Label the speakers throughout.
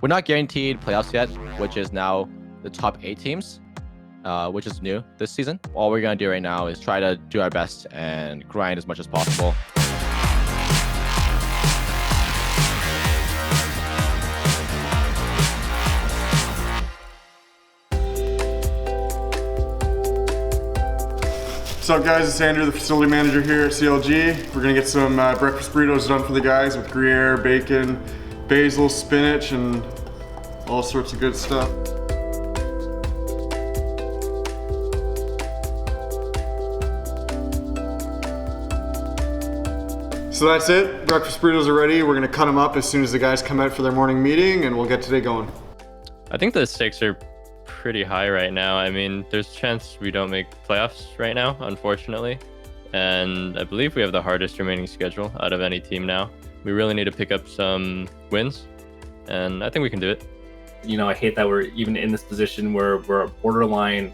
Speaker 1: We're not guaranteed playoffs yet, which is now the top 8 teams, which is new this season. All we're going to do right now is try to do our best and grind as much as possible.
Speaker 2: What's up, guys? It's Andrew, the facility manager here at CLG. We're gonna get some breakfast burritos done for the guys with Gruyere, bacon, basil, spinach, and all sorts of good stuff. So that's it. Breakfast burritos are ready. We're gonna cut them up as soon as the guys come out for their morning meeting, and we'll get today going.
Speaker 3: I think the stakes are pretty high right now. I mean, there's a chance we don't make playoffs right now, unfortunately. And I believe we have the hardest remaining schedule out of any team now. We really need to pick up some wins, and I think we can do it.
Speaker 4: You know, I hate that we're even in this position where we're borderline,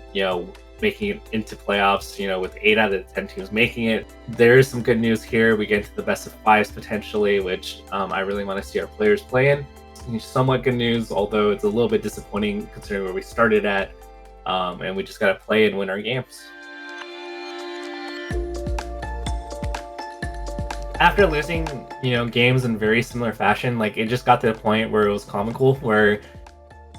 Speaker 4: making it into playoffs, with 8 out of the 10 teams making it. There is some good news here. We get into the best of 5s potentially, which I really want to see our players play in. Somewhat good news, although it's a little bit disappointing considering where we started at, and we just got to play and win our games. After losing, games in very similar fashion, it just got to the point where it was comical, where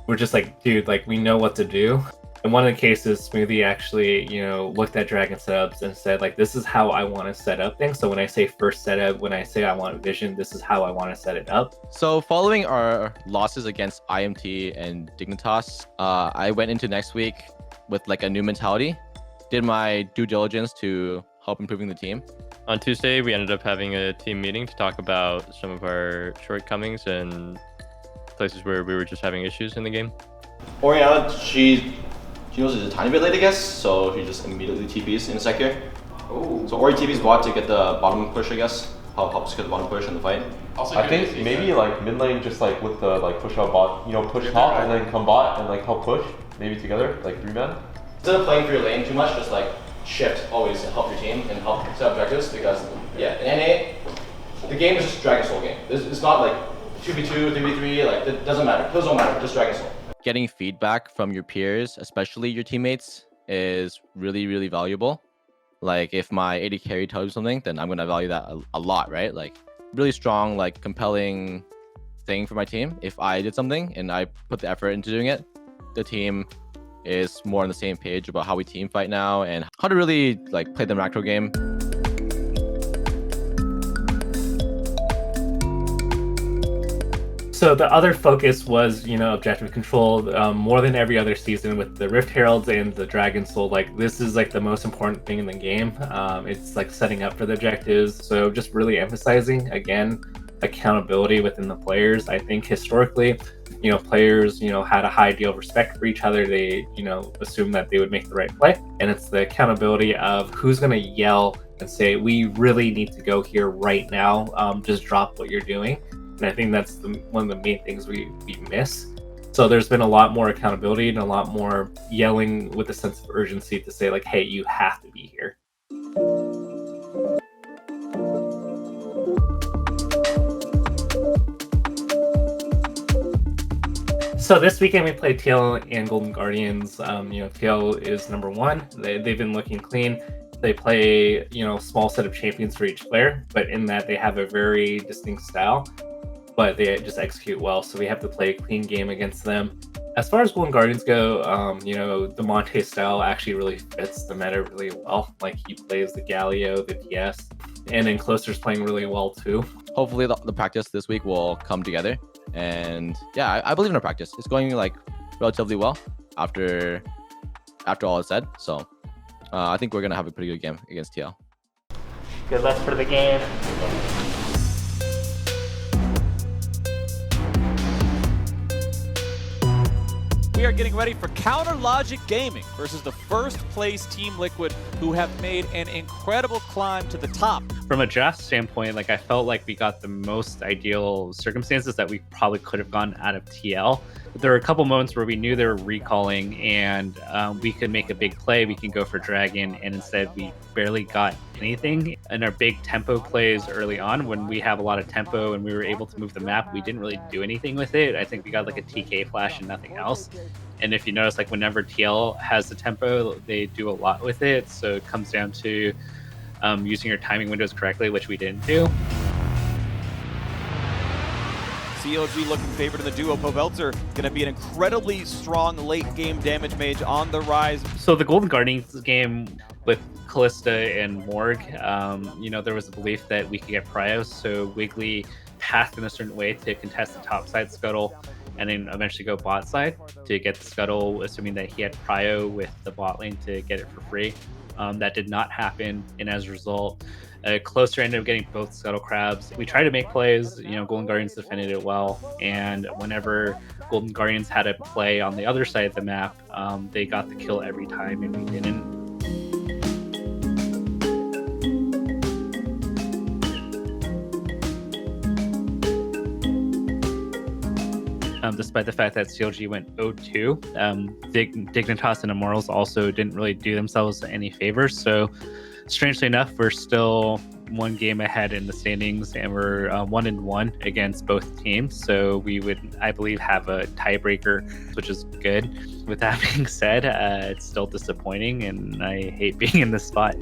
Speaker 4: we're just like, dude, we know what to do. In one of the cases, Smoothie actually, looked at Dragon setups and said, this is how I want to set up things. So when I say first setup, when I say I want vision, this is how I want to set it up.
Speaker 1: So following our losses against IMT and Dignitas, I went into next week with a new mentality, did my due diligence to help improving the team.
Speaker 3: On Tuesday, we ended up having a team meeting to talk about some of our shortcomings and places where we were just having issues in the game.
Speaker 1: Oriana, she knows it's a tiny bit late, I guess, so she just immediately TPs in a sec here.
Speaker 5: Oh.
Speaker 1: So Ori TPs bot to get the bottom push, I guess. Helps get the bottom push in the fight.
Speaker 5: I think maybe mid lane just with the push out bot, push top and then come bot and help push, maybe together, 3-man.
Speaker 1: Instead of playing for your lane too much, just shift always and help your team and help set objectives, because in NA, the game is just Dragon Soul game. It's not 2v2, 3v3, it doesn't matter. Kills don't matter, just Dragon Soul. Getting feedback from your peers, especially your teammates, is really, really valuable. If my AD carry tells you something, then I'm gonna value that a lot, right? Really strong, compelling thing for my team. If I did something and I put the effort into doing it, the team is more on the same page about how we team fight now and how to really play the macro game.
Speaker 4: So the other focus was, objective control. More than every other season with the Rift Heralds and the Dragon Soul, this is the most important thing in the game. It's setting up for the objectives. So just really emphasizing, again, accountability within the players. I think historically, players, had a high deal of respect for each other. They, assume that they would make the right play. And it's the accountability of who's going to yell and say, we really need to go here right now. Just drop what you're doing. And I think that's one of the main things we miss. So there's been a lot more accountability and a lot more yelling with a sense of urgency to say hey, you have to be here. So this weekend we played TL and Golden Guardians. TL is number 1. They've been looking clean. They play, small set of champions for each player, but in that they have a very distinct style, but they just execute well. So we have to play a clean game against them. As far as Golden Guardians go, the Monte style actually really fits the meta really well. He plays the Galio, the DS, and then Closer's playing really well too.
Speaker 1: Hopefully the practice this week will come together. And yeah, I believe in our practice. It's going relatively well after all is said. So I think we're gonna have a pretty good game against TL.
Speaker 4: Good luck for the game.
Speaker 6: We are getting ready for Counter Logic Gaming versus the first place Team Liquid, who have made an incredible climb to the top.
Speaker 7: From a draft standpoint, I felt like we got the most ideal circumstances that we probably could have gotten out of TL. But there were a couple moments where we knew they were recalling, and we could make a big play. We can go for Dragon, and instead we barely got anything. And our big tempo plays early on, when we have a lot of tempo and we were able to move the map, we didn't really do anything with it. I think we got like a TK flash and nothing else. And if you notice, like whenever TL has the tempo, they do a lot with it. So it comes down to using your timing windows correctly, which we didn't do.
Speaker 6: CLG looking favored in the duo. Pobelter going to be an incredibly strong late game damage mage on the rise.
Speaker 7: So the Golden Guardians game with Callista and Morg, you know, there was a belief that we could get Pryos, so Wiggly passed in a certain way to contest the top side scuttle and then eventually go bot side to get the scuttle, assuming that he had Pryo with the bot lane to get it for free. That did not happen, and as a result, Closer ended up getting both scuttle crabs. We tried to make plays, you know, Golden Guardians defended it well, and whenever Golden Guardians had a play on the other side of the map, they got the kill every time, and we didn't. Despite the fact that CLG went 0-2, Dignitas and Immortals also didn't really do themselves any favors. So, strangely enough, we're still one game ahead in the standings, and we're 1-1 against both teams. So we would, I believe, have a tiebreaker, which is good. With that being said, it's still disappointing, and I hate being in this spot.